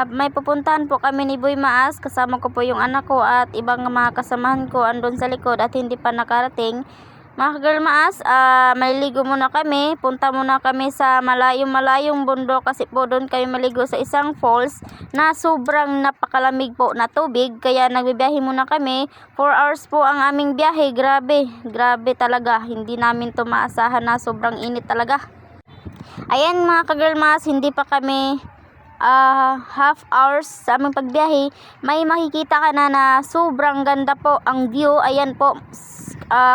May pupuntahan po kami ni Boy Maas, kasama ko po yung anak ko at ibang mga kasamahan ko andun sa likod at hindi pa nakarating. Mga girl Maas, maliligo muna kami, punta muna kami sa malayong bundok kasi po doon kami maligo sa isang falls na sobrang napakalamig po na tubig, kaya nagbibiyahe muna kami. 4 hours po ang aming biyahe. Grabe talaga, hindi namin to maasahan na sobrang init talaga. Ayan mga ka-girl Maas, hindi pa kami half hours sa aming pagbiyahe, may makikita ka na sobrang ganda po ang view. Ayan po,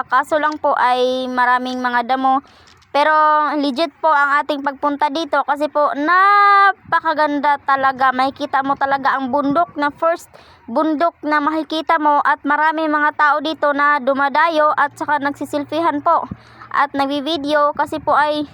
kaso lang po ay maraming mga damo, pero legit po ang ating pagpunta dito kasi po napakaganda talaga. Makikita mo talaga ang bundok, na first bundok na makikita mo, at maraming mga tao dito na dumadayo at saka nagsisilfihan po at nagvi-video kasi po ay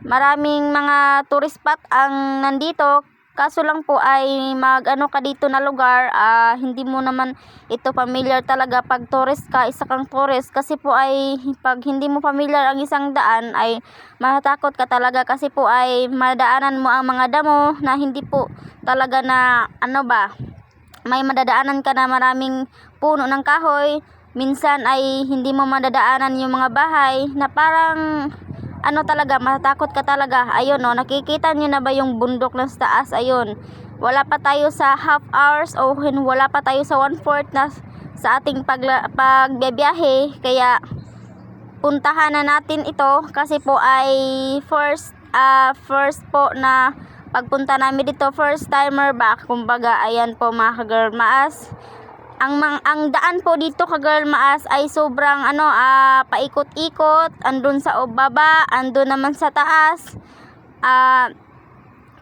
maraming mga tourist spot ang nandito. Kaso lang po ay mag-ano ka dito na lugar, hindi mo naman ito familiar talaga pag tourist ka, isa kang tourist, kasi po ay pag hindi mo familiar ang isang daan ay matatakot ka talaga kasi po ay madaanan mo ang mga damo na hindi po talaga na may madadaanan ka na maraming puno ng kahoy. Minsan ay hindi mo madadaanan yung mga bahay na parang talaga, matatakot ka talaga. Ayun nakikita nyo na ba yung bundok na sa taas? Ayun, wala pa tayo sa half hours o wala pa tayo sa 1/4 na sa ating pagbiyahe, kaya puntahan na natin ito kasi po ay first po na pagpunta namin dito, first timer ba kumbaga. Ayan po mga ka-girl Maas, ang daan po dito ka-girl Maas ay sobrang paikot-ikot, andun sa baba, andun naman sa taas.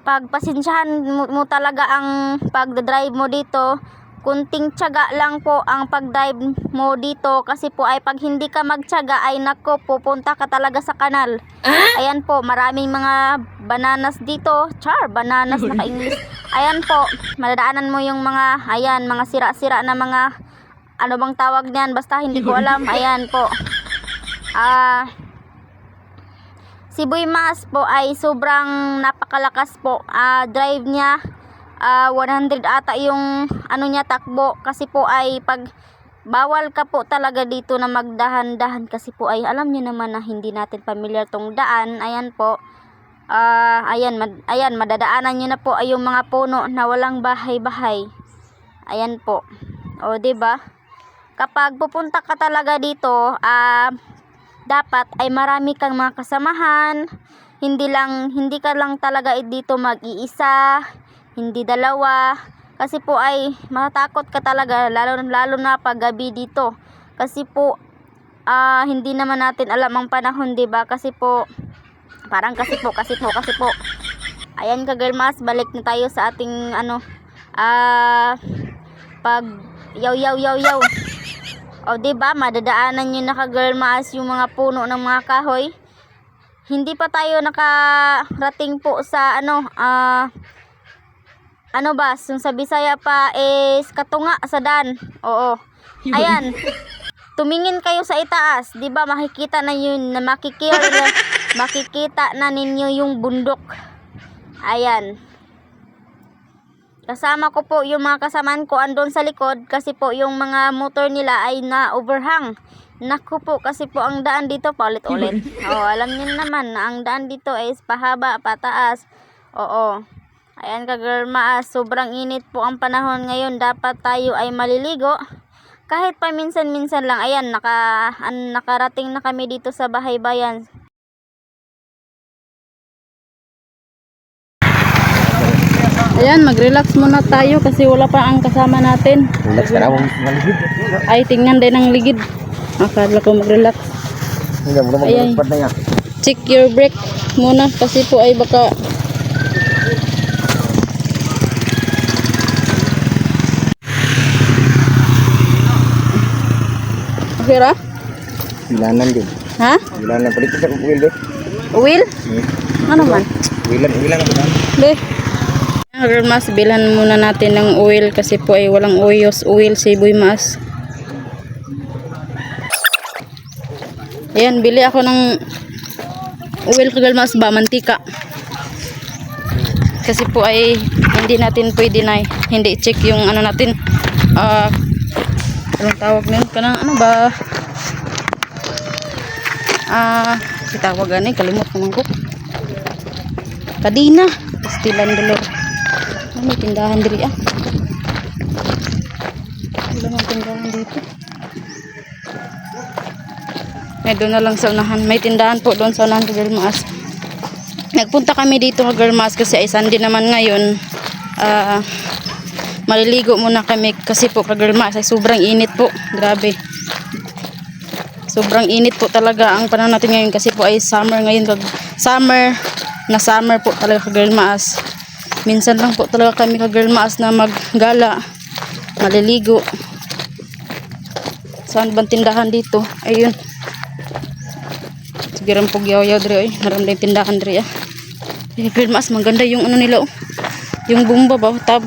Pagpasensyahan mo talaga ang pagdadrive mo dito, kunting tiyaga lang po ang pagdive mo dito kasi po ay pag hindi ka magtiyaga ay nako, pupunta ka talaga sa kanal. Ayan po, maraming mga bananas dito. Bananas, naka-English. Ayan po, madadaanan mo yung mga sira-sira na mga bang tawag niyan, basta hindi ko alam. Ayan po, si Boy Maas po ay sobrang napakalakas po. Drive niya 100 ata yung niya takbo, kasi po ay pag bawal ka po talaga dito na magdahan-dahan kasi po ay alam niyo naman na hindi natin familiar tong daan. Ayan po, ayan madadaanan niyo na po ay yung mga puno na walang bahay-bahay. Ayan po, o diba, kapag pupunta ka talaga dito, dapat ay marami kang mga kasamahan. Hindi ka lang talaga dito mag-iisa, hindi dalawa, kasi po ay matatakot ka talaga lalo na pag gabi dito, kasi po hindi naman natin alam ang panahon, diba? Kasi po ayan ka-girl Maas, balik na tayo sa ating pag yaw. O diba, madadaanan nyo na ka-girl Maas yung mga puno ng mga kahoy. Hindi pa tayo nakarating po sa yung sa Bisaya pa is katunga sa dan. Oo. Ayan. Tumingin kayo sa itaas, 'di ba? Makikita na yun, na makikita na ninyo yung bundok. Ayan. Kasama ko po yung mga kasamaan ko andun sa likod kasi po yung mga motor nila ay na-overhang. Naku po, kasi po ang daan dito paulit-ulit. Alam niyo naman na ang daan dito is pahaba, pataas. Oo. Ayan ka-girl Maas, sobrang init po ang panahon ngayon. Dapat tayo ay maliligo. Kahit pa minsan-minsan lang. Ayan, nakarating na kami dito sa Bahay Bayan. Ayan, mag-relax muna tayo kasi wala pa ang kasama natin. Relax ka na, maligid. Ay, tingnan din ang ligid. Akala ko mag-relax. Ayan, check your brake muna kasi po ay baka Kira? Bilanan din. Ha? Bilanan. Palit sa wheel deh. Wheel? Ano man? Wheelan ang bilanan. Be. Girl Maas, bilhan muna natin ng oil kasi po ay walang oil si Boy Maas. Ayan, bili ako ng oil kagalmas ba, mantika. Kasi po ay hindi natin pwede na hindi check yung ano natin. Anong tawag nun? Kanang ano ba? Itawag gani, kalimot naman ko. Kadina. Pastilan dolor. May tindahan diri Wala mang tindahan dito. May doon na lang sa unahan. May tindahan po doon sa unahan sa Girlmaas. Nagpunta kami dito sa Girlmaas kasi ay Sunday naman ngayon. Maliligo muna kami kasi po sa Girlmaas ay sobrang init po. Grabe. Sobrang init po talaga ang panahon natin ngayon kasi po ay summer ngayon. Summer po talaga sa Girlmaas. Minsan lang po talaga kami sa Girlmaas na maggala. Maliligo. Saan bang tindahan dito? Ayun. Sige rin po yaw-yaw diri. Maraming tindahan diri Girlmaas, maganda yung ano nila yung bomba ba, tab.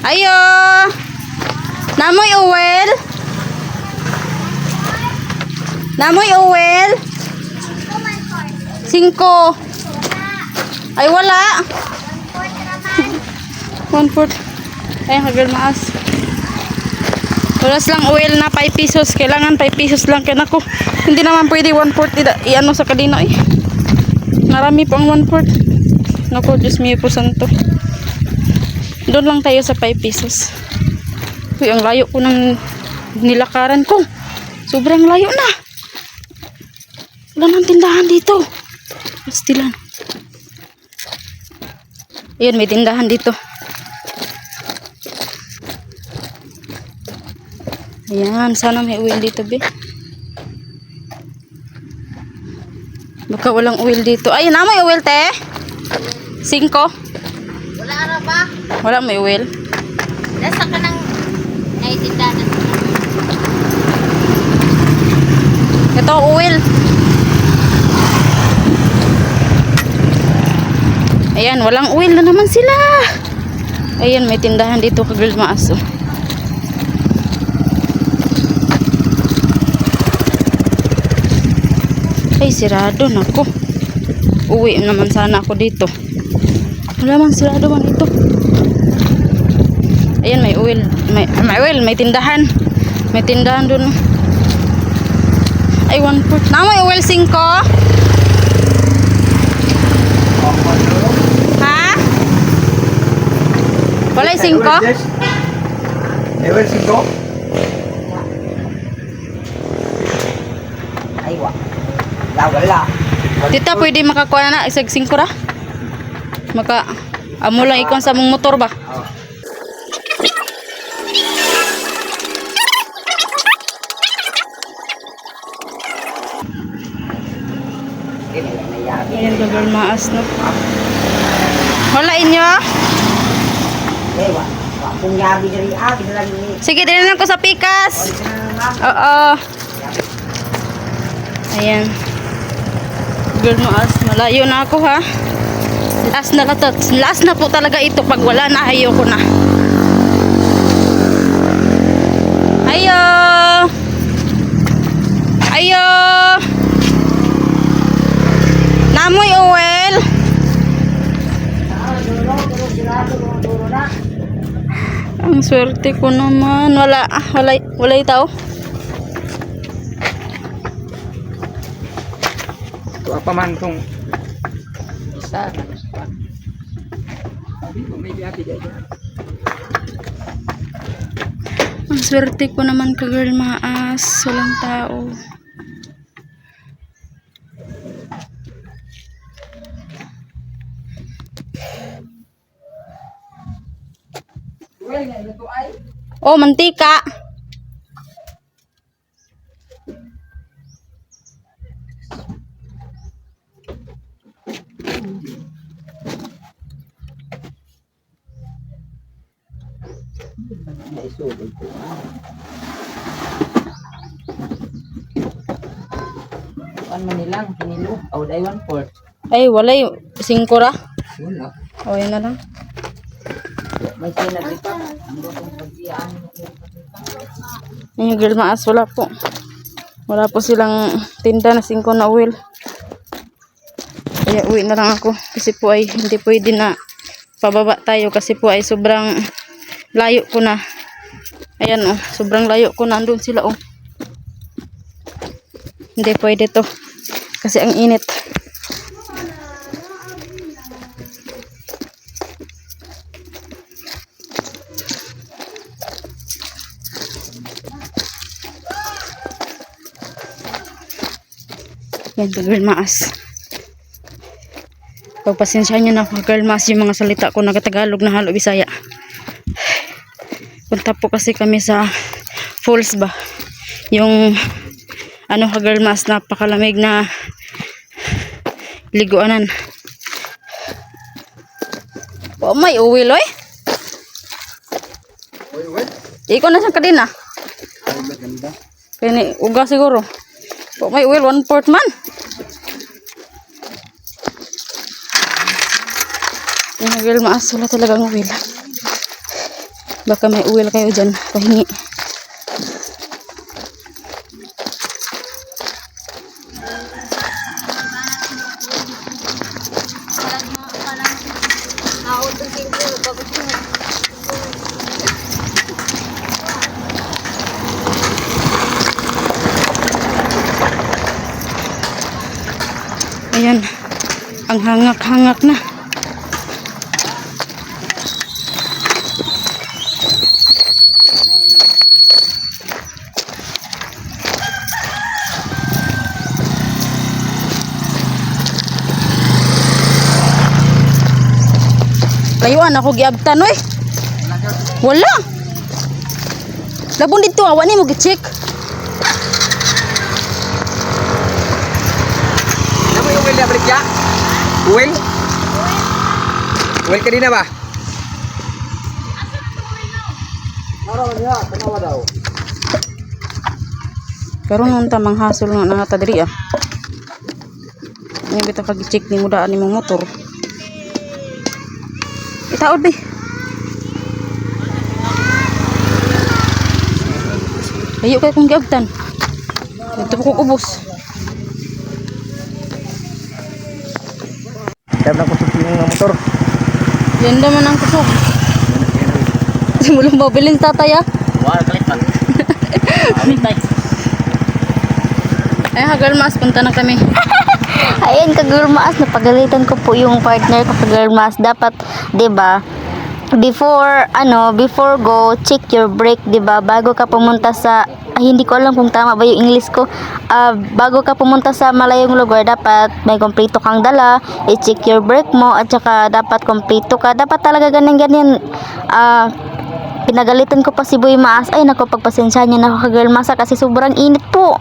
Ayo! Namoy oil? Namoy oil? 5. Ay wala. 1/4. Ay, Girlmaas. Wala silang oil na 5 pesos. Kailangan 5 pesos lang kaya nako. Hindi naman pwede 1/4 i-ano sa kadino Marami po ang 1/4. Nako, Diyos mio po santo. Doon lang tayo sa 5 pesos. Uy, ang layo ko ng nilakaran ko. Sobrang layo na. Wala nang tindahan dito. Pastilan. Ayun, may tindahan dito. Ayan, sana may oil dito, be. Baka walang oil dito. Ay, na may oil, te. 5. Wala ara ba? Wala may oil. Nasa ka ng tindahan. Ito, oil. Ayan, walang oil na naman sila. Ayan, may tindahan dito ka Girlmaas. Ay, sirado na ko. Uwi naman sana ako dito. Wala man, sirado man ito. Ayan, may oil. May oil, may tindahan. May tindahan dun. Ay, 1/4. Na may oil 5. Ha? Walay 5? Oil 5? Ay, wala. Tita, pwede makakuha na isag 5 ra? Amo lang ikon sa mong motor ba? Ayan ka Girlmaas, no? Wala inyo? Sige, dinanan ko sa pikas. Oo. Ayan. Girlmaas, malayo na ako ha. Last na po talaga ito. Pag wala na, ayoko na. Ayo! Ayo! Namoy oil! Ang swerte ko naman. Wala itaw. Ito apa man itong isa. Ang swerte ko naman ka Girlmaas. Walang tao. Oh, mantika. Manilang, kinilo. O, day 1/4. Ay, walay 5 ra. Wala. O, yun na lang. May sinagripa. Yung Girlmaas, wala po. Wala po silang tinda na 5 na oil. Kaya uwi na lang ako kasi po ay hindi pwede na pababa tayo kasi po ay sobrang layo ko na. Ayan oh, sobrang layo ko na, andun sila oh. Hindi pwede to kasi ang init. Yan, girl maas. Pagpasensya nyo na girl maas yung mga salita ko na Tagalog na halo Bisaya. Punta po kasi kami sa falls ba. Yung ano girl maas, napakalamig na liguanan. Oh, may uwi loy. Ikaw na siyang kadina. Kaya uga siguro. Oh, may uwi 1/4 man. Yung girl maas, wala talagang uwi. Baka may uwi kayo dyan, pahingi. Ayan, ang hangak-hangak na. Layuan ako giabtan oy. Wala. Labon dito awan ni mo gi-check. Nama yung Will na balik ya? Will? Will ka din na ba? Karon unta manghasol nga nangata diri ah. Nya bitaw kag-check ni mudaan ni mong motor. Itaod be. Ayo kay kung giabtan. Ito ko ubos. Kaya na kusog yung motor. Yan naman ang kusog. Simulang mabilin tatay ah. Wala kalit pa. Amin tay. Ay girl mas punta na kami. Ayan kagirmaas, napagalitan ko po yung partner ko kagirmaas. Dapat, 'di ba? Before go, check your brake, 'di ba? Bago ka pumunta sa hindi ko alam kung tama ba yung English ko. Bago ka pumunta sa malayong lugar, dapat may kumpleto kang dala, i-check your brake mo at saka dapat kumpleto ka. Dapat talaga ganyan. Pinagalitan ko pa si Boy Maas. Ay nako, pagpasensya niya na ako kagirmaas kasi sobrang init po.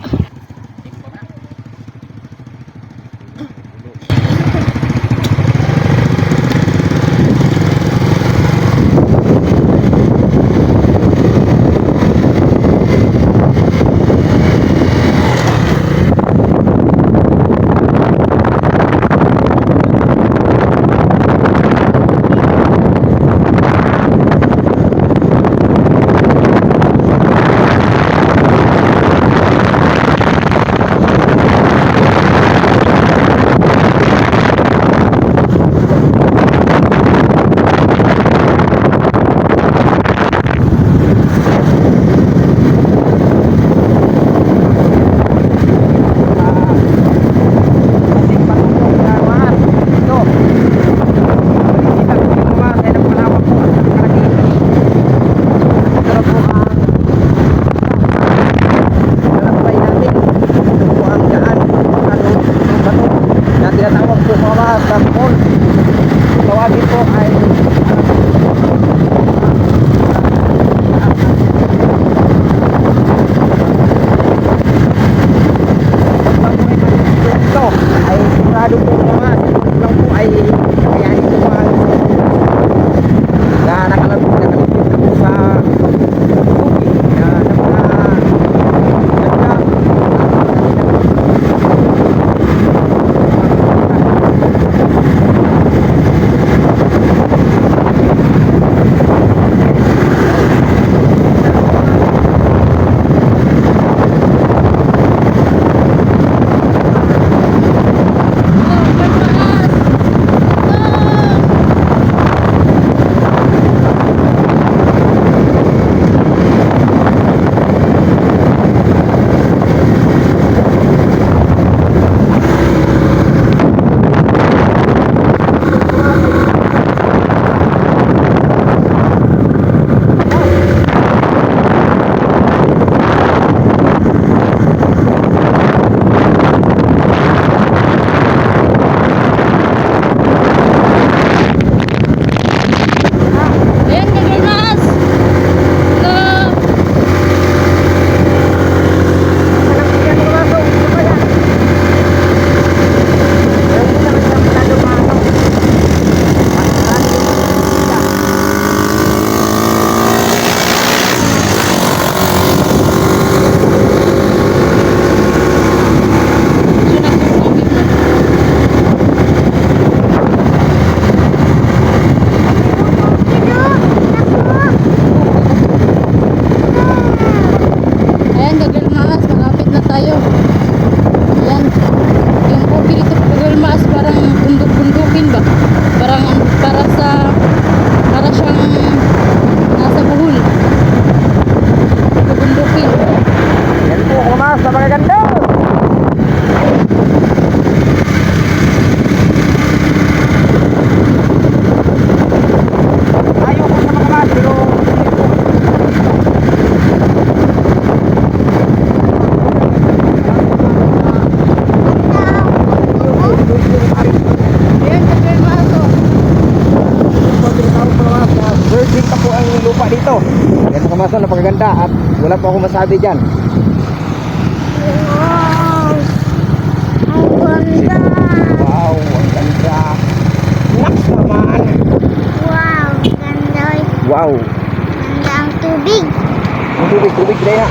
kaso napakaganda at wala po akong masabi dyan. Wow! Ang ganda! Wow, ang ganda. Naks naman. Wow! Ganda! Wow. Ganda ang tubig! Ang tubig na yan.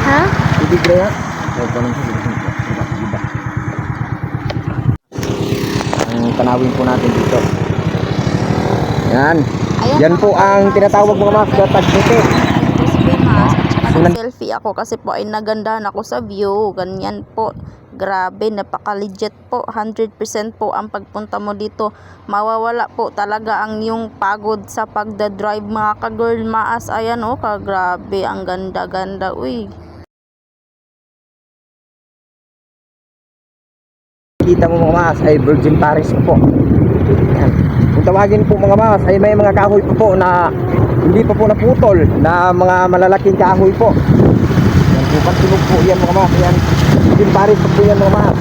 Ha? Tubig na yan. Ay, paano siya? Diba? Ang tanawin po natin dito. Yan. Yan po ang tinatawag mga mas na tagputi. Selfie ako kasi po ay nagandahan ako sa view. Ganyan po. Grabe, napaka-legit po. 100% po ang pagpunta mo dito. Mawawala po talaga ang yung pagod sa pagdadrive mga ka-girl maas. Ayan oh, kagrabe. Ang ganda-ganda. Uy. Kita mo mga mas ay Virgin Paris po. Yan. Kung tawagin po mga mas ay may mga kahoy po na hindi pa po naputol na mga malalaking kahoy po. Yan po, pagsunog po yan mga mas. Yan, Virgin Paris po yan mga mas.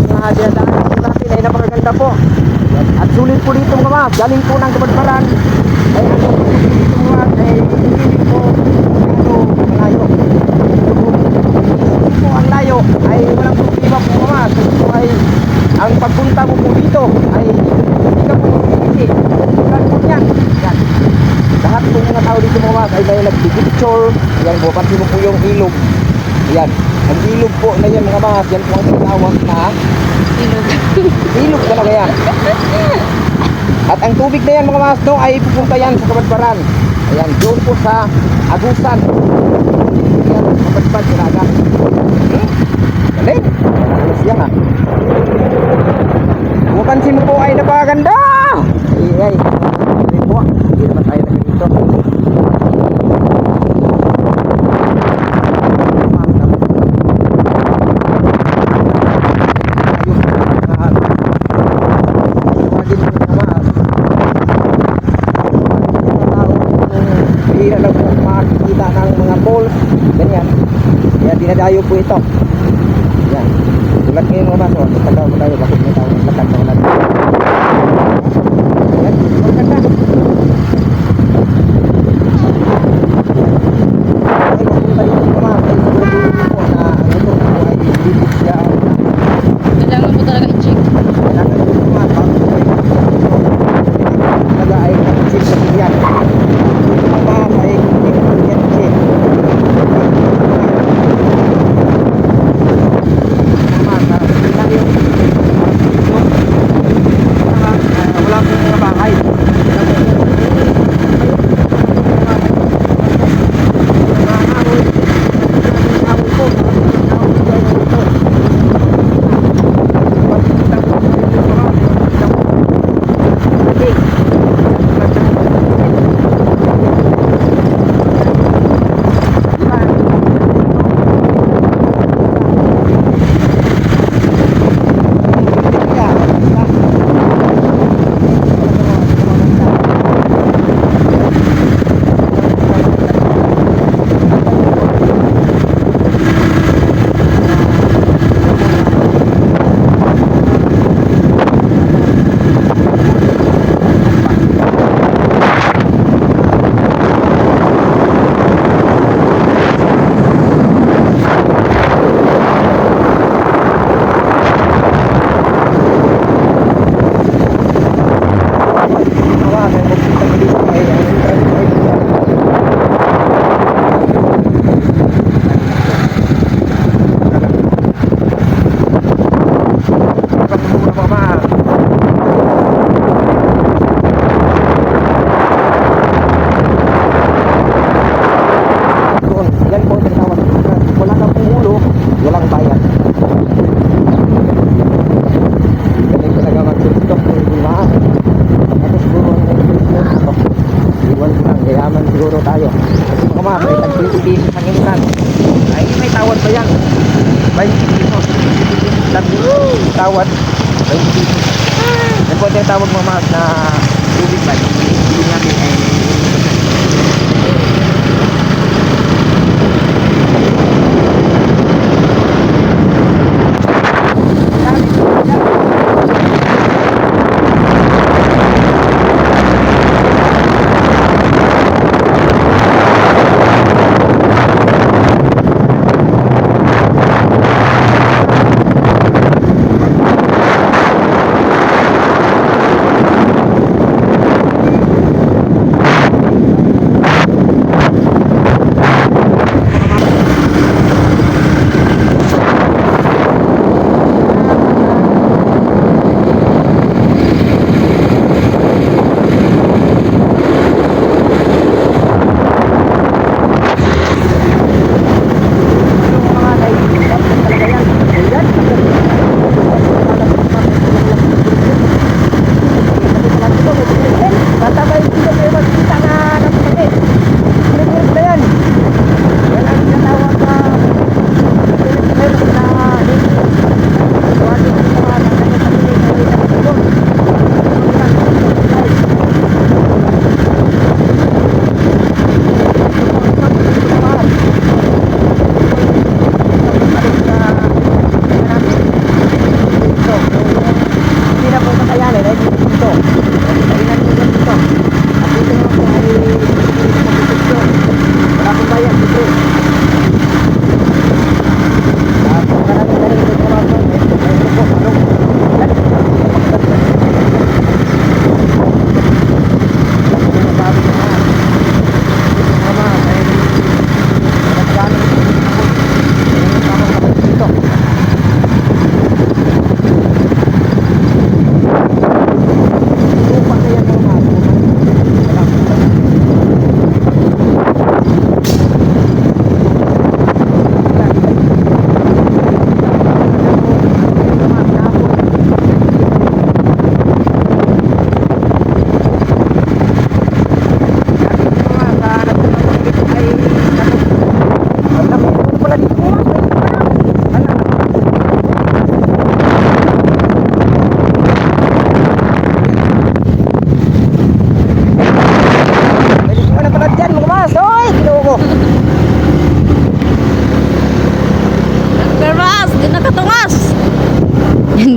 Mga dinadaanan po natin ay napakaganda po. Yan. At sulit po dito mga mas, galing po ng Kabadbaran. Ay ano po dito mga mas ay hindi po malayo. Po ang layo ay walang problema po mga mas. Ito ay ang pagpunta mo po dito ay hindi ka po hindi. Yan po yan. Yan. Lahat po mga tao dito mga mas ay may nagpipicture. Yan po, pansin mo po yung ilog. Yan. Ang ilog po na yan mga mas, yan po ang tinatawag na ilog talaga yan. At ang tubig na yan mga mas no, ay pupunta yan sa Kabadbaran. Ayan, doon po sa Agusan. Yan, Kabadbaran, Siraga. Galing. Alas yan ha. Kung pansin mo po ay napakaganda. Ay, ay po. Hindi naman tayo na ganito. Hira lang po makikita ng mga poles. Ganyan. Kaya dinadayo po ito. Yan. Tulad ngayon mga maso, magkataw mo tayo, bakit may tao lakad na natin. Yan, maganda. Ay, magpunta rin mga maso, ay siguraduhin po na ang ito po ay bibig siya. Kailangan mo talaga i-check. Kailangan po mga maso, talaga ay nag-check sa pilyan. Mga maso ay hindi yan check. Wala pong mga bahay. siguro tayo. Kasi mga mga may tag-20 pesos ang inutan. Ay, may tawad ba yan? 20 pesos. Tawad. 20 pesos. Yan po yung tawag mga mga na tubig ba? Hindi natin ay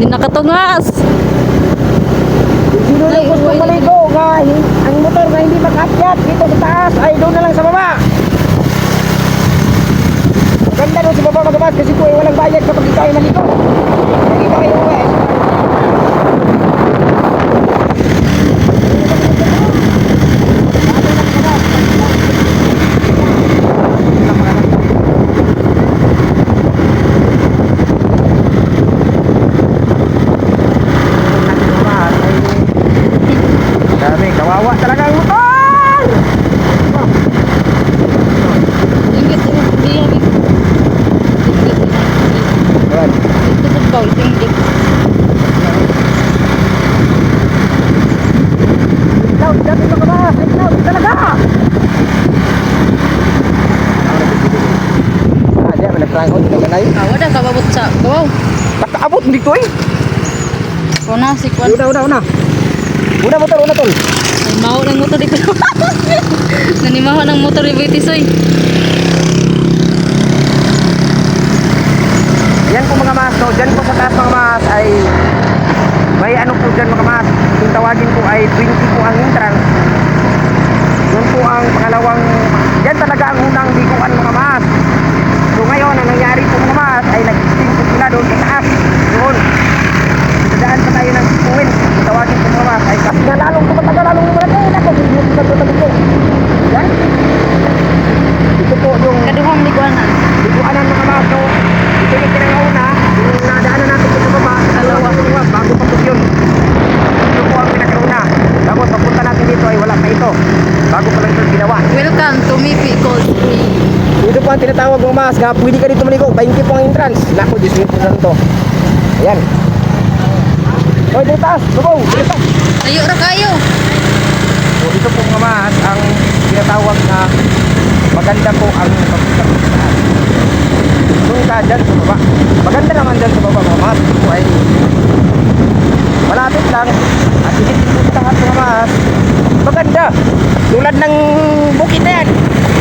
Hindi nakatungas. Sino na gusto maligo nga ang motor nga hindi makakyat dito sa taas ay doon na lang sa baba. Maganda doon sa baba mga mas kasi po ay walang bayad kapag ikaw ay maligo. Kaya ikaw ay uwi. Dami, kawawa talaga ang motor! Inggit ini dia ni. Ayan. Tutup kau inggit. Ikaw, dami mga mas! Ikaw, talaga! Ah, diyan, managprangko, tinaganay. Kau dah kau babut sa. Kau. Nakaabot dito eh! Kau na si Kwan. Una. Una motor, una tol. Nanimaho ng motor dito. Nanimaho ng motor di Tisoy. Yan po mga mas, no? Dyan po sa taas mga mas ay may ano po dyan mga mas. Yung tawagin po ay 20 po ang entrance. Yun po ang pangalawang, dyan talaga ang unang liguan mga mas. So ngayon, ang nangyari po mga mas ay nag-steam po sila doon sa taas. Doon. Dadaan pa tayo ng puwin. Yung tawagin po mga mas ay kasi na lalong tumatagal, lalong umalatay. Ako, hindi po. Yan. Ito po yung Kaduhang liguanan. liguanan mga mas. So, ito yung pinangauna, yung nadaanan natin sa baba, dalawa bago pa po yun. Ito po ang pinakauna. Tapos papunta natin dito ay wala pa ito. Bago pa lang ito ginawa. Welcome to Mipi Gold Tree. Ito po ang tinatawag mga mas, nga pwede ka dito maligo, 20 po ang entrance. Naku, 10 po na ito. Ayan. Hoy, dito taas, bubong, dito taas. Ayo ra kayo. So, ito po mga mas, ang tinatawag na maganda po ang papunta po sa taas. Doon ka dyan sa baba. Maganda naman dyan sa baba mga mas. Ito ay malapit lang. At higit po sa taas mga mas. Maganda. Tulad ng bukid na yan.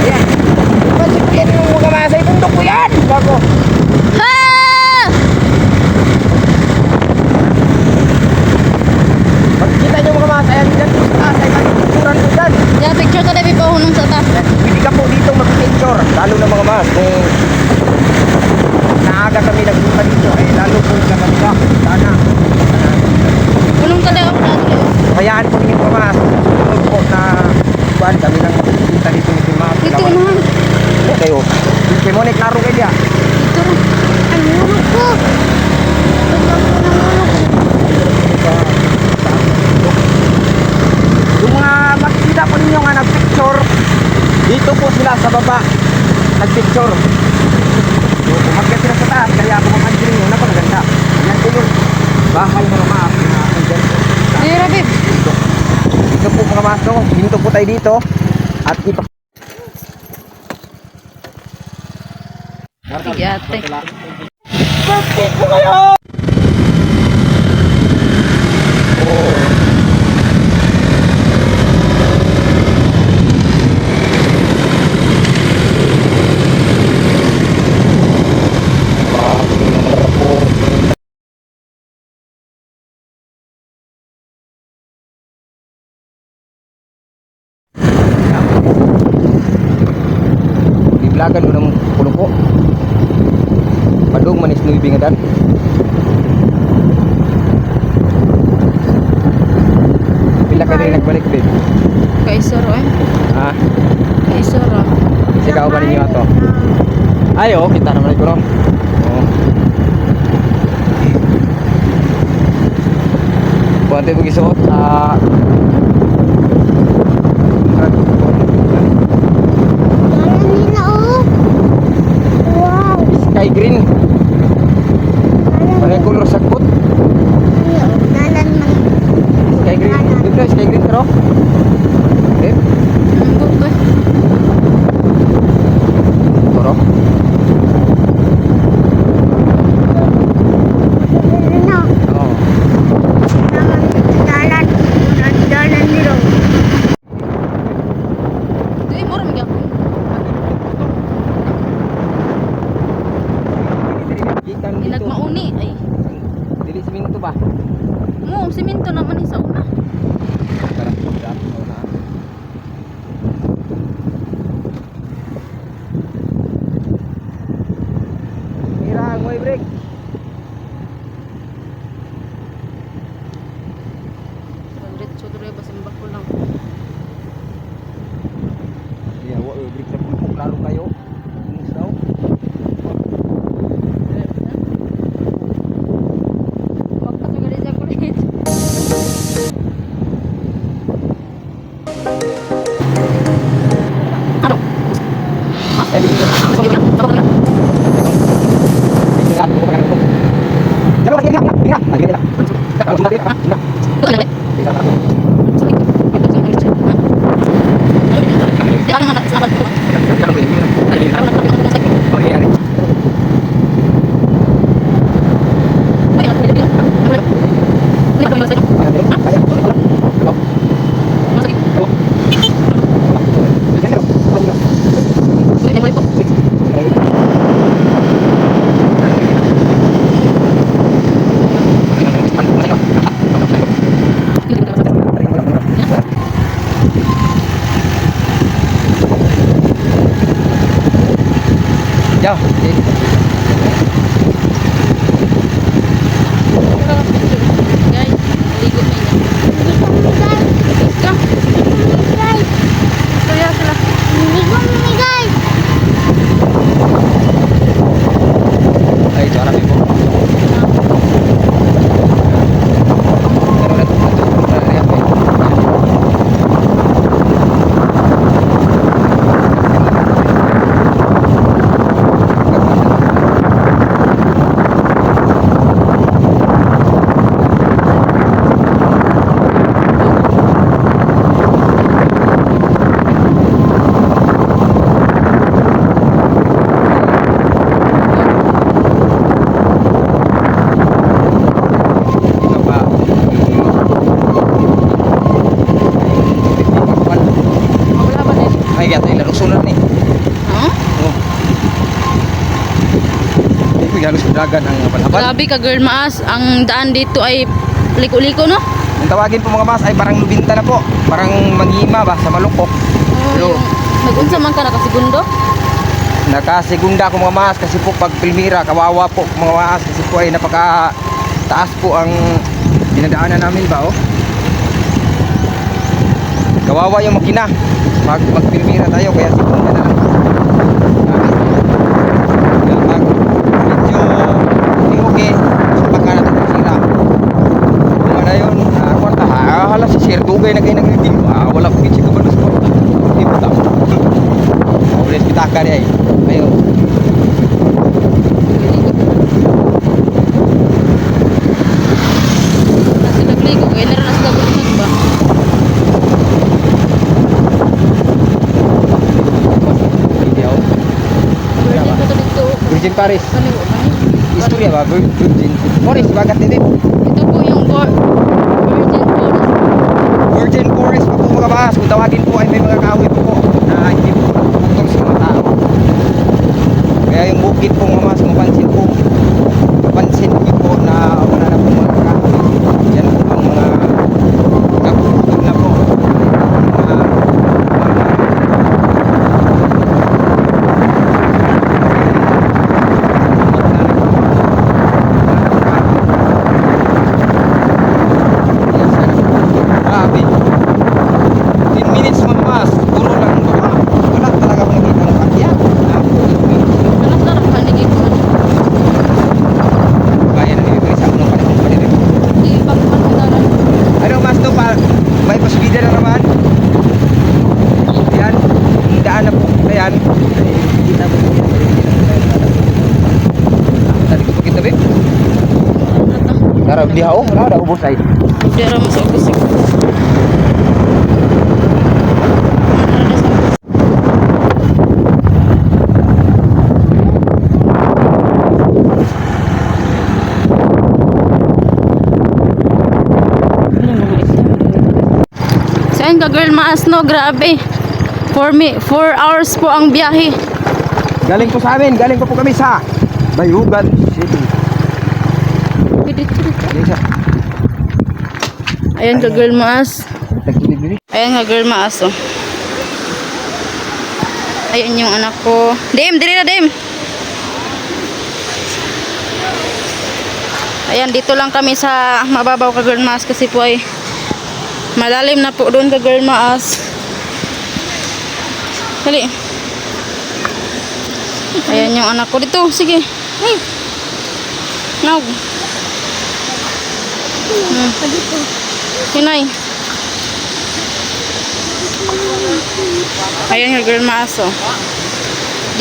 Ayan. Masipin yung mga mas ay bundok ko yan. Bago. Ha! Pagkita nyo mga mas, ayan dyan po sa taas ay magpicturan po dyan. Ya picture ka dai pa hunong sa ta. Pwede ka po dito mag-picture. Lalo na mga mas. Kung naaga kami nagpunta dito ay lalo po maganda. Sana. Hunong ka daw na. Hayaan po ninyo mga mas. Sunod po na buwan kami lang magpunta dito ni mga Ito naman. Ano kayo? Kaya mo na klaro kayo diya. Ito. Ano ko? Yung mga makikita po ninyo nga nagpicture, dito po sila sa baba nagpicture. So, umakyat sila sa taas, kaya ako makansin nyo, napakaganda. Yan po yun. Bahay mga maas na andyan po. Ay, Rabib. Dito po mga maas, no? Hinto po tayo dito. At ipa... Sige ate. Bakit po kayo? Iblagan mo ng puno ko. Padung manis nuwi bingadan. Pila ka rin nagbalik din. Kaisoro eh. Ha? Kaisoro. Sigaw ba ninyo ato? Ay, oo, kita naman ito, no? Oo. Buwan tayo mag-isuot. Sky green. Pareho color sakot. Sky green. Dito, sky green pero. Okay. Ambot ko. Toro. Oo. Dili mo ra magyapon. Gikan dito. Ginagmauni ay. Dili siminto ba? Mo, simento naman isa una. Tara, daan mo na. Hirang mo i-break. Diretso dre ba simbak ko lang. Ya, wa i-break na po klaro kayo. Inis daw. Bakit sa gali sa kulit? Jauh. Guys, ligo na yun. Ika. Kaya sila. Ay, itu arah ibu. Wala ba din? Ay, kaya tayo larong sunod ni. Huh? Oh. Ito halos dagan ang abal-abal. Grabe ka girl maas. Ang daan dito ay liko-liko no? Ang tawagin po mga mas ay parang lubinta na po. Parang mangima ba sa malungkok. Pero Nag-unsa man ka nakasigundo? nakasegunda ko mga mas kasi po pag Pilmira kawawa po mga mas kasi po ay napaka taas po ang dinadaanan namin ba oh. Kawawa yung makina. Mag Pilmira tayo kaya segunda na lang. Kaya pag medyo okay, supak ka natin sila. Kung ano yun, kwarta, hala si Sir Dugay na kayo nag-review. Wala ko kitsi ko ba gusto. Hindi mo tao. Ulit pitaka niya eh. Ayun. Nasi nagligo kaya naroon na sila gulunod ba? Hindi ako. Virgin ko to dito. Virgin Paris. Kaliwa man eh. Istorya ba? Virgin. Morris, bagat din. Ito po yung Virgin Forest. Virgin Forest pa po mga bahas. Kung tawagin po ay may mga kahoy po na hindi po putol sa mga tao. Kaya yung bukid po mga bahas, mapansin po. Mapansin niyo po na wala na po mga kahoy. Yan po ang mga kaputol na po. Grabe. 10 minutes mga bahas. Puro lang ba? Wala talaga akong nakita ng pakya. Anak na rin panig ko. Kaya na nito isang nung panahon pa rin. Di pagpapataran. Ano mas to pa? May pasilida na naman. Yan. Yung daan na po. Ayan. Ay, kita mo po. Tadi ko pa kita ba? Tara, beli hao. Wala, dah ubos ay. Hindi rin mas ubus ko. Saan ka girl maas no? Grabe. 4 hours po ang biyahe. Galing po sa amin. Galing po kami sa Bayugan City. Dito. Ayan ka girl maas. Tagilid diri. Ayan nga girl maas oh. Ayan yung anak ko. Dim, diri na dim. Ayan, dito lang kami sa mababaw ka girl maas kasi po ay malalim na po doon ka girl maas. Dali. Ayan yung anak ko dito. Sige. Hey. Nog. Hinay. Ayan yung girl maaso.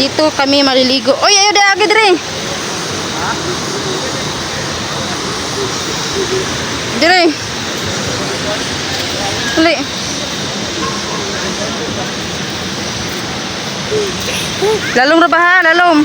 Dito kami maliligo. Oy, ayo deh agad dire. Dire. Dali. Lalong ra ba ha? Lalong.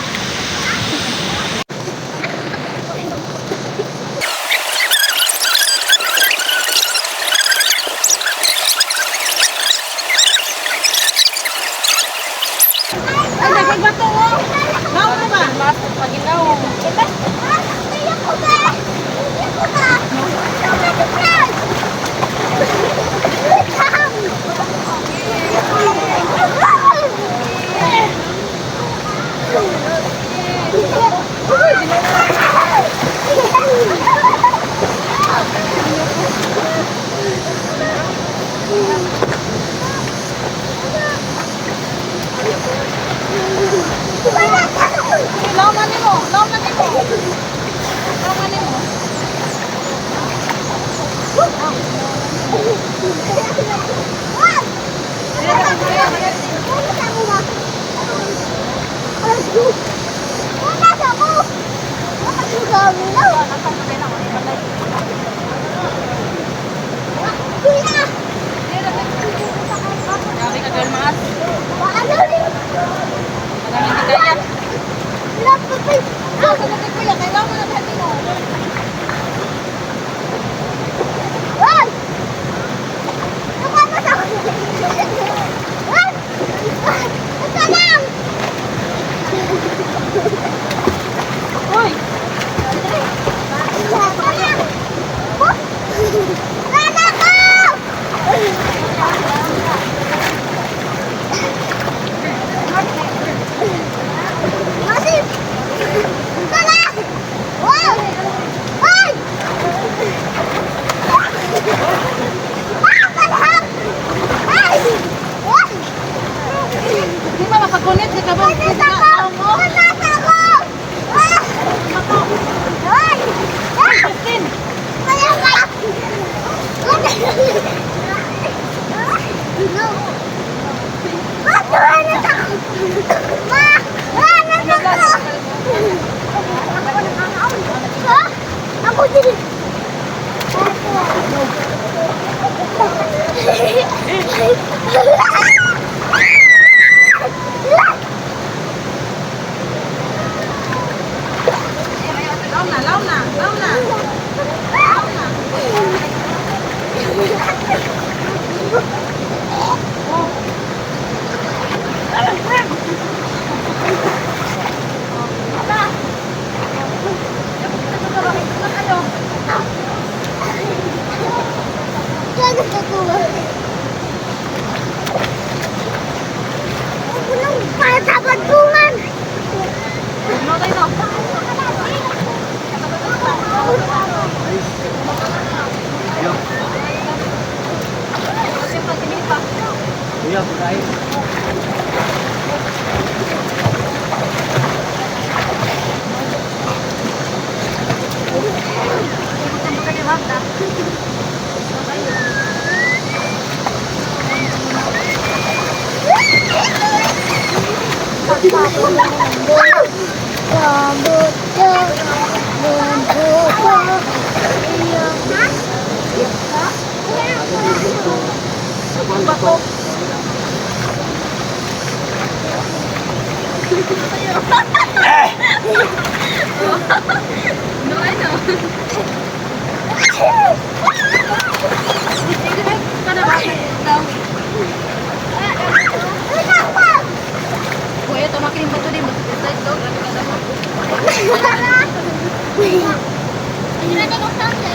Ini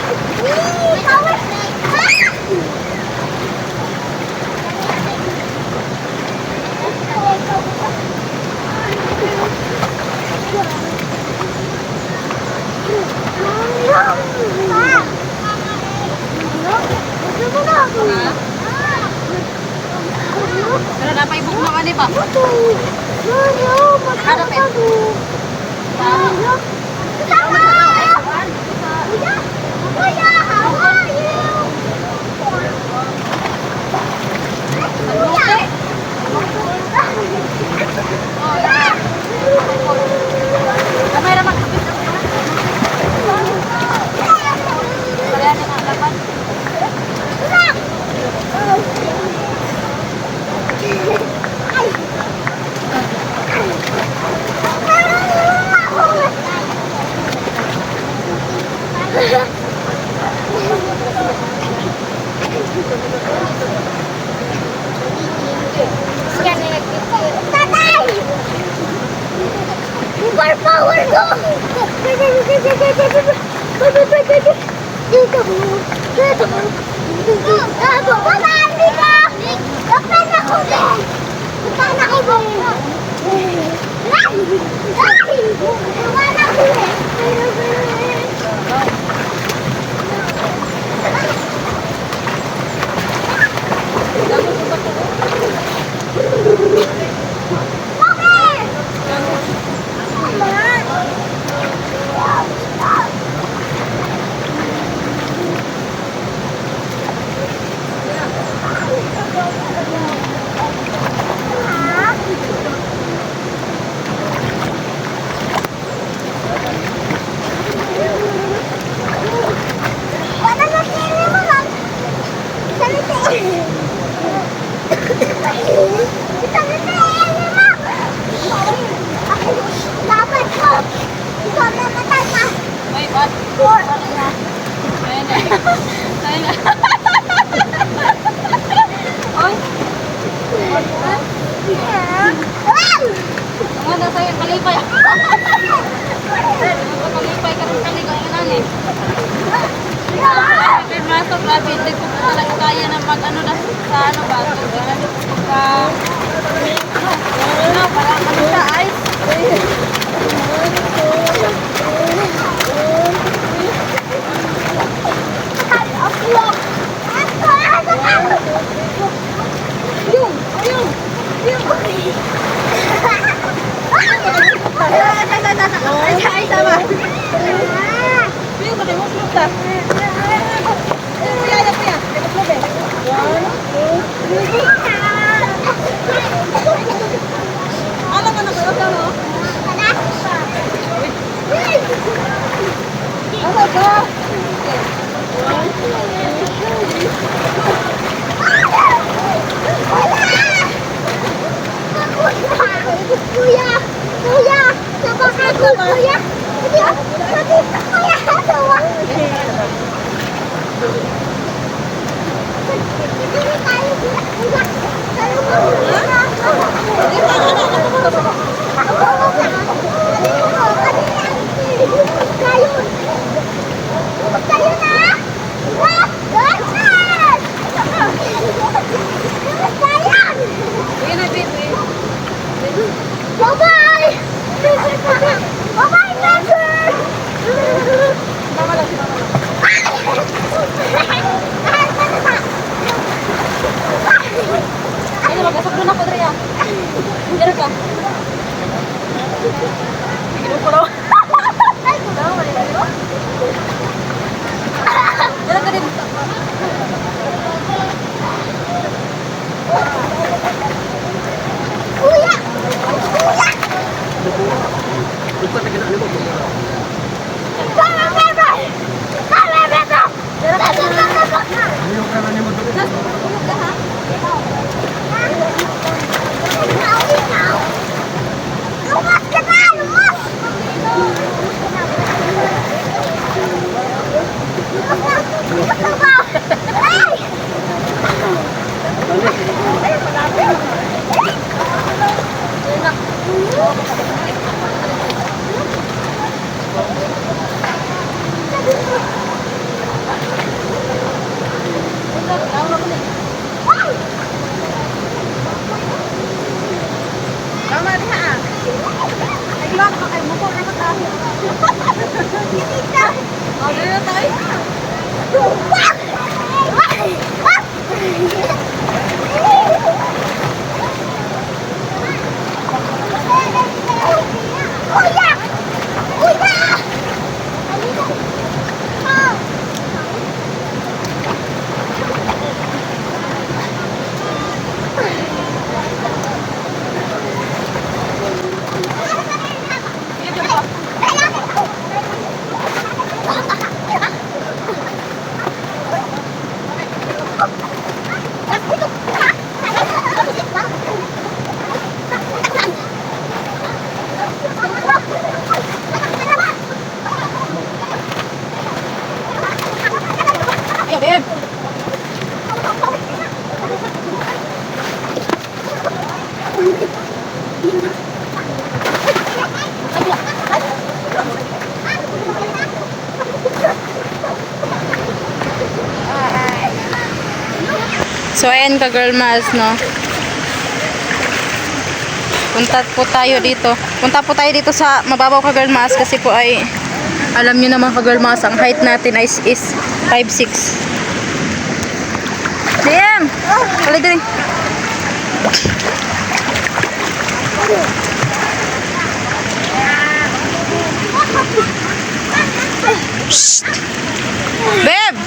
Pero dapat ibuk naman ba? Tatay! Super power ko! Dito. Dito. Babali ka! Kapan ako din! Kapan ako din! Kapan ako din! Dapat ko! Ikaw na matay ka! Ay, bad. Ayun na. Ayun na. Oy. Ang ganda sa'yo, kalipay. Kalipay ka rin kaligo. Ang nani. Pero maso, grabe. Hindi ko pa talaga kaya na mag-ano na sa ano ba. Ano, parang ano sa ice. Kuya! Kuya! Sabakay ko, kuya! Kuya! Kuya! Bye-bye! Bye-bye, Master! Ano, mag-asap doon ako, Drea. Dira ka. Dira ka din. Kuya! Kuya! Come on, Pepper! Come on, Pepper! Lumas ka na! Lumas! Lumas ka ba? Ay! Tama diha. Naglak pa kay mo ko na mata. Dito! Oh, dito tayo. Lumas! So, ayan ka girl mas, no? Punta po tayo dito. Punta po tayo dito sa mababaw ka girl mas kasi po ay alam niyo naman ka girl mas, ang height natin is 5'6". Liam! Kali dali. Shh! Babe!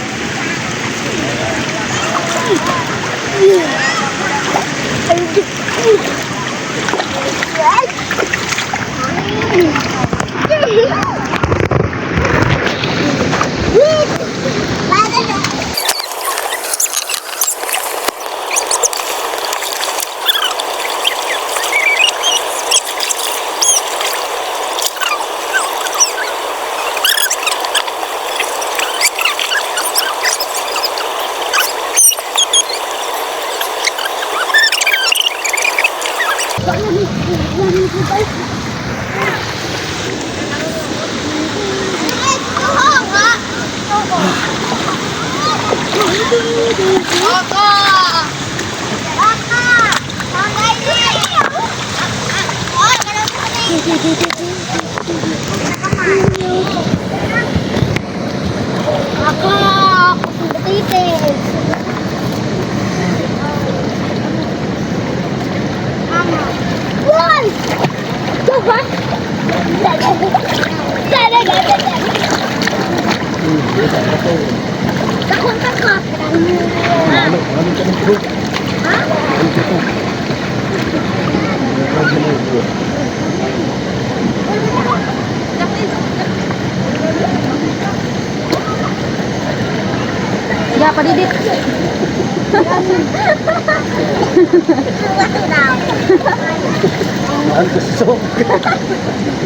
Ya, padidit.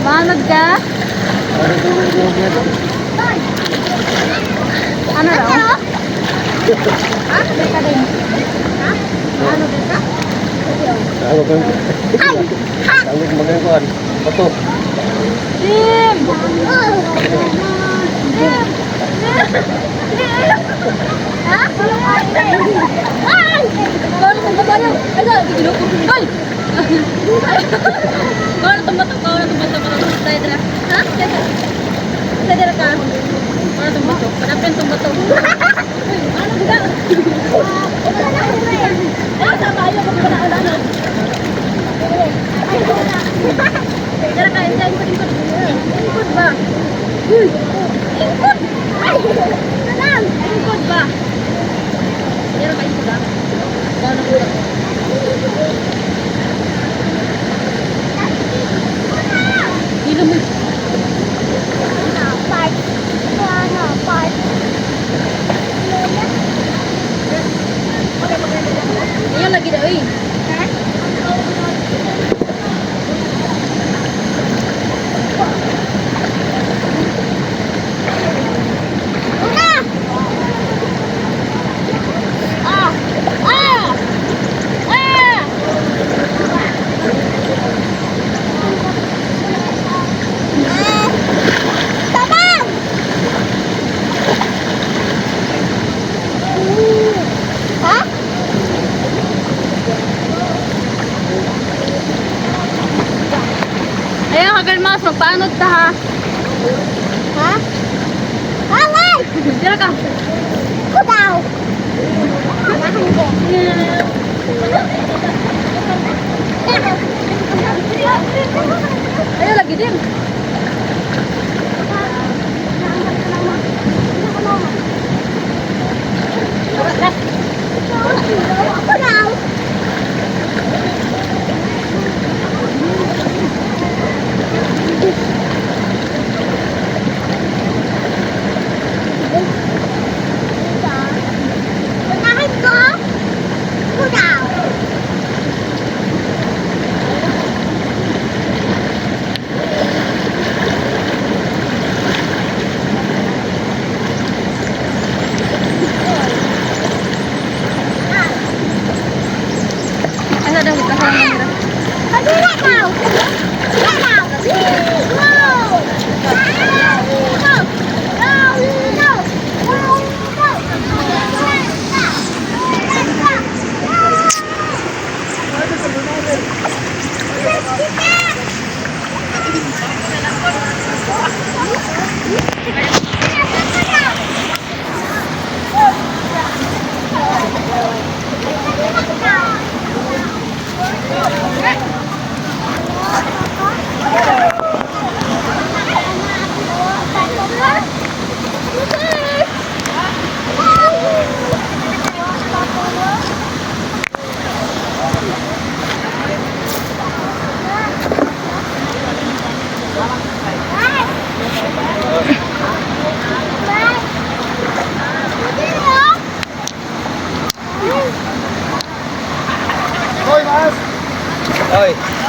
Manod ka? Ano daw? Ano ka din? Ano ka? Dim! Ha? Ay! Kau nak tempat mana? Ada di grup kumpul. Kau nak tempat saya dah. Ha? Saya dah kan. Kau nak tempat tu. Kenapa tempat tu? Ano juga? Sama aja kau kena ada. Jangan kau ikut ba? Ikut. Tenang, ikut ba? Jangan kau ikut ba? Jangan ikut. Minum. Nampak. Nampak. Ayo lagi dah, oi. Mas, magpaanod ta ha? Ha? Alay! Dira ka? Kudaw! Ayo lagi din. Kudaw!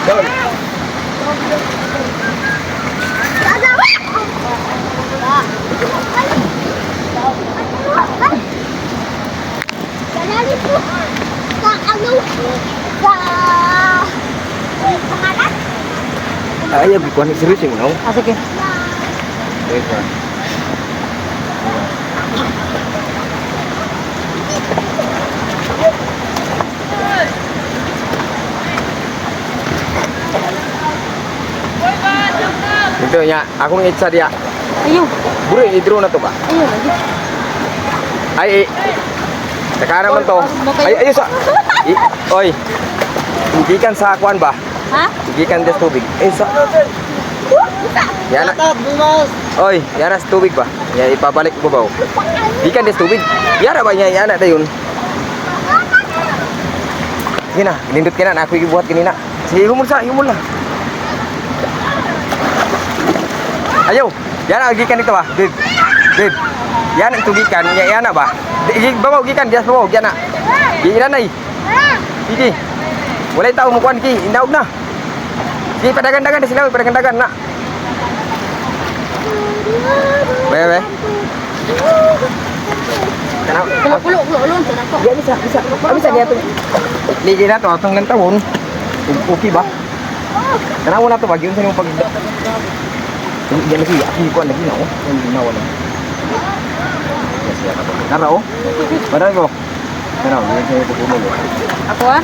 Ayaw, kuha ni serius yung no? Ah, sige. Wait na. Ito niya, akong itsa dia. Ayaw. Buri, idro na to ba? Ayaw lagi. Ay, saka naman to. Ay, ayun sa... Oy, hindi kan sa akuan ba? Ha? Hindi kan des tubig. Eh, sa... Yan na. Oy, yan na sa tubig ba? Yan, ipabalik mo ba? Hindi kan des tubig. Yan na ba niya? Yan na tayo yun. Sige na, nindot ka na. Ako ibuhat kanina. Sige, humul na. Ayaw, yan ang gikan dito ba? Babe, babe. Yan ang tugikan. Yan na ba? Babaw, gikan. Diyan babaw, yan na. Gikan na eh. Sige. Walay tao mo kuhan, Ki. Inaog na. Sige, padagan-dagan na sila. Padagan-dagan na. Bebe. Pulo. Ya, bisa. Bisa dia tuh. Ligi na to, atong ng tawon. Okay ba? Tanaw na to, bagyong sa yung pag... Yan lagi, ako ko lagi na, oh. Yan ginawa na. Yes, yan ako. Tara, oh. Padahal ko. Tara, yan sa'yo pagkumul, oh. Ako ah?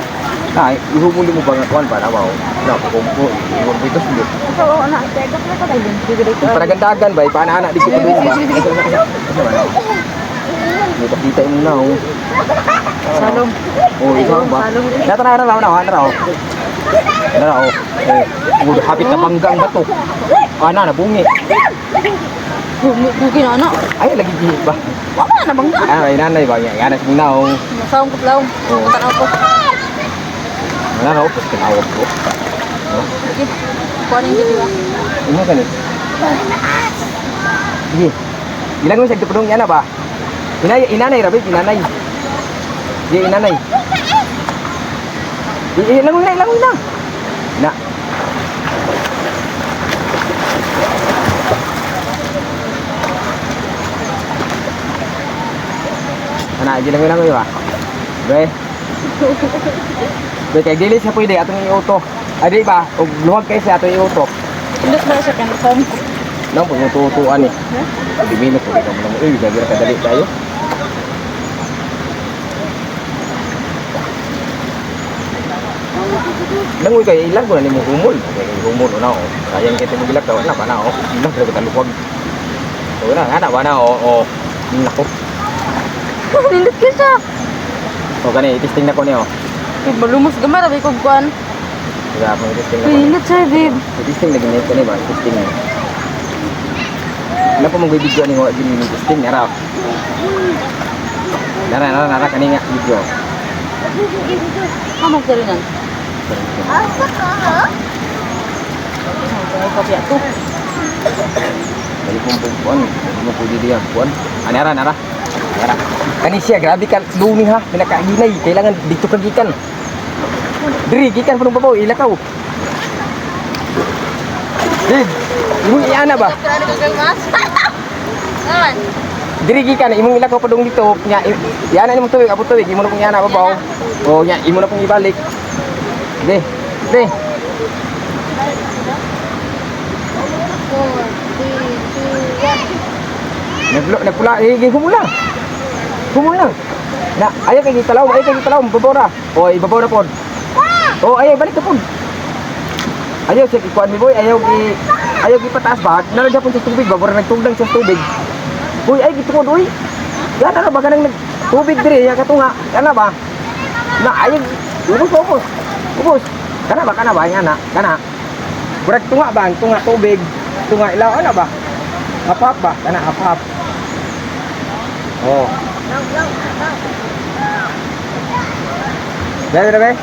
Ay, ihumuli mo ba nga kuhan pa na ba, oh. Na, pagkumul, iwan mo ito sulit. Ito, na. Teka ka tayo din. Paragandagan ba, paana-anak di kita doon ba? May pakita mo na, oh. Salong. Oh, ikaw ba? Tara, oh. Hapit na panggang ba to? Ana, nabungi. Bugi na ano? Ay, lagi gihit ba? Wala na bang? Ay, nanay ba? Yan, sa minaw. Masawang ko lang. Oo. Tanaw ko. Ano na, tapos tinawag ko. Sige. Kuhanin dito ba? Ano ka ni? Sige. Ilan mo sa dipudong yan na ba? Inanay, Rabi, inanay. Sige, inanay. Ilang mo na. Na. Ana, ilang mo ba? Be. Be, kay dili siya pwede atong i-auto. Adi ba? Og luwag kay siya atong i-auto. Indot ba siya confirm? Nang pagtutuan ni. Di minute ko ka mo. Eh, gagira ka dali tayo. Nang uy kay ilang ko na nimo humol. Kay humol na oh. Sayang kay timo gilak daw na pa na oh. Ilang pero taluwag. So na ana ba na oh. Nako. Indot ka siya. O kani testing na ko ni oh. Balumos gamar abi kog kuan. Diba ako testing na ko. Indot siya, babe. Testing lagi ni ko ni ba? Testing ni. Napa mo video ni ko gini testing ni raw. Nara kani nga video. Amo ka rin yan. Ay, kopya to. Dali pong puan, dali mo po dia puan. Nara. Kani siya grabe kan lumi ha, pinakainay, kailangan dito ka gikan. Diri gikan punong babaw ilakaw. Dig, imong iana ba? Diri gikan imong ilakaw padung dito, nya iana nimo tuwig, abot tuwig, imo na pong iana babaw. O nya imo na pong ibalik. De. Nagpula, humula. Na, ayaw kay gitalaw, babora. O, ibabaw na pod. O, ayaw, balik na pod. Ayaw, siya ikuan mi boy, ayaw pataas ba? Nalagyan po sa tubig, babora nagtugdang sa tubig. Uy, ay, gitungod, uy. Yan na ba, ganang tubig diri, yan katunga. Yan na ba? Na, ayaw, ubos. Kana ba, yan na, kana. Burak tunga ba, tunga tubig, tunga ilaw, ano ba? Hap ba, kana hap. Oh. Bebe.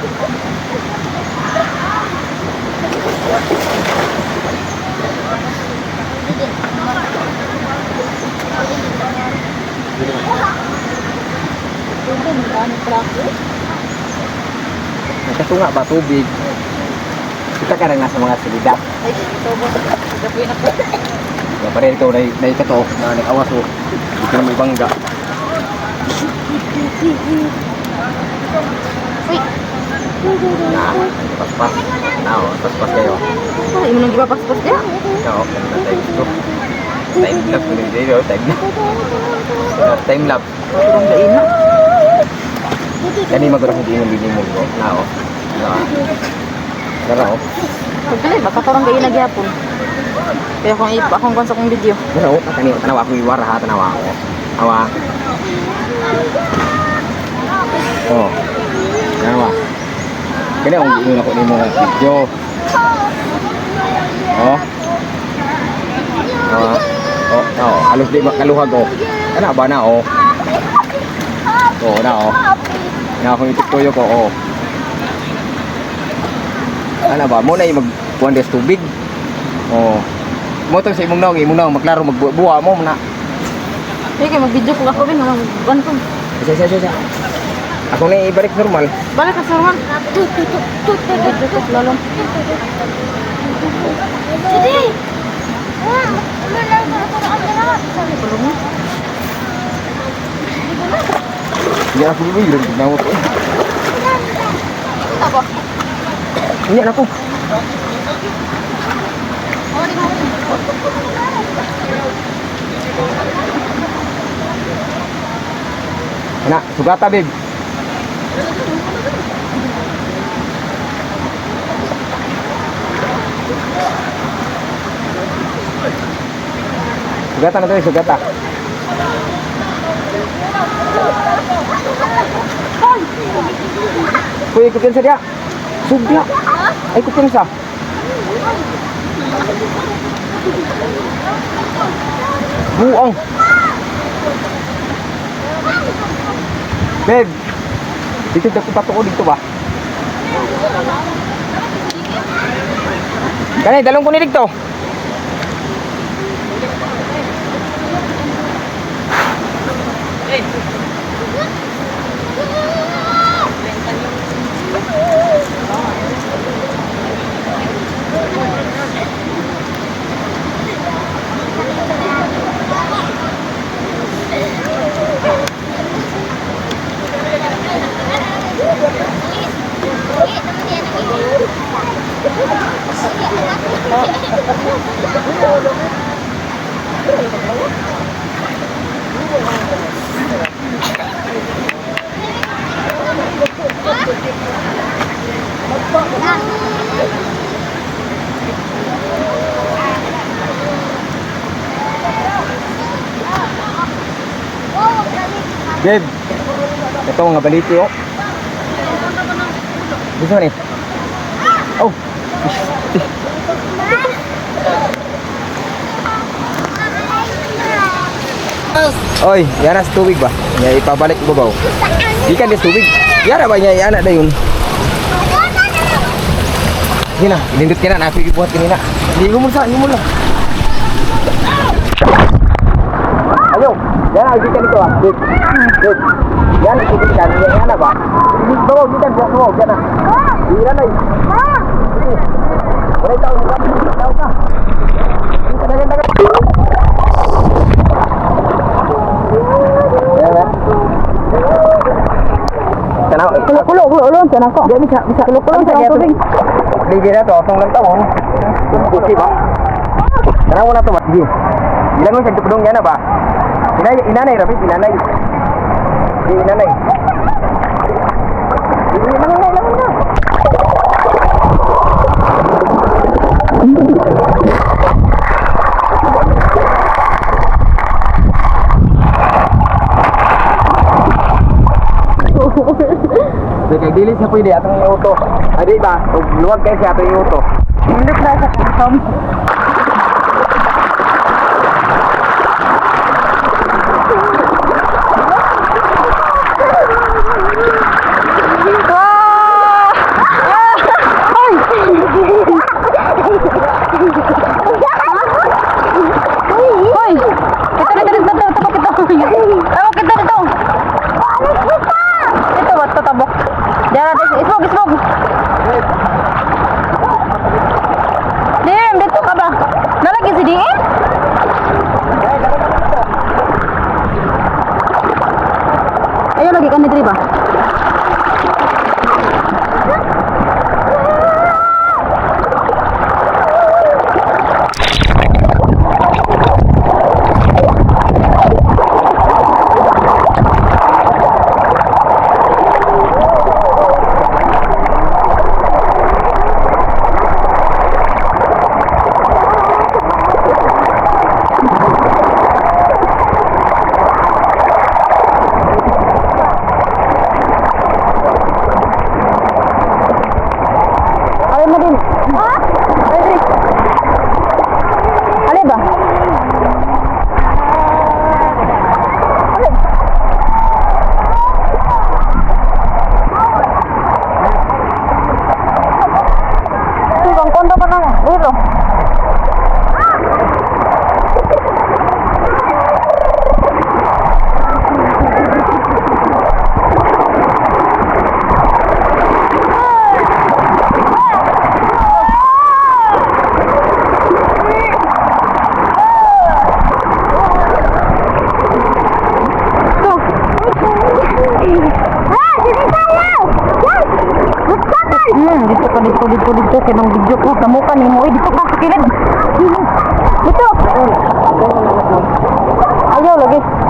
Nakatunga ba tubig? Kita ka rin nasa mga silida. Ay, ito boss. Gapuin ako. Kaya pa rin ito, naikato, na nag-awas o. Hindi na may bangga. Na, paspas. Paspas kayo. Ay, mo nang gipapaspos dia. Oo, time ito. Time lapse ko din dito, time lapse. Time lapse. Turong gain na. Kani magurang hindi mo binimog ko. Oo. Dara o. Pagdali, baka turong gain na gyapon. Kaya akong konsa kong video. Dara o, kani tanawa ko iwara ha, tanawa ako. Awa. Oh. Tanawa. Kani ang giingon ako nimo nga video. Oh. Halos di makaluhag o. Kana ba na o? Oo na o. Na akong itiktoyo ko o. Ano ba? Muna yung mag-1 days tubig. O. Mo to sa imong naong maklaro magbuwa mo na. Sige, mag-video ko ako rin. Mag-bantong. Isa. Ako na ibalik normal. Balik ka sa ruman. Video ko, lalong. Hindi ako bibigyan. Tignan mo to. Apa? Hindi ako. Anak, sugata babe. Sugata na to, sugata. Kuy, ikutin sa dia. Sugya. Ay, ikutin sa. Buong. Babe. Dito patok dito ba? Kanay, dalong ko ni dito. Babe, ito mga baliti oh. Gusto mo ni? Oh. Oy, yana sa tubig ba? Nya ipabalik ko ba? Di kan di tubig. Yara ba nya yana da yun? Hina, lindot ka na, ako ibuhat kanina. Hindi mo lang. Ayo, yana ikan itu ah. Babe. Yana tubig kan, yana ba? Ini bawa ikan buat semua, yana. Ira na. Boleh tahu ka? Dagan. Kulo, tanang ko. Bisa. Kulo sa tubig. Ligay na to, atong lang tawon. Okay ba? Tanang mo na to, sige. Ilan mo sa tupdong yan na ba? Inanay, Rafi, inanay. Inanay. Kaya dili siya pwede atong iuto. Adi ba? Luwag kayo siya atong iuto. Hindi na sa kasom. ka ni diri ba? Ay mo din. Ay diri. Ali ba? Ali. Bang kondo pa nang dito. Dito kay nang video ko sa mukha ni mo. Dito ka sa kilid. Dito. Ayaw lagi.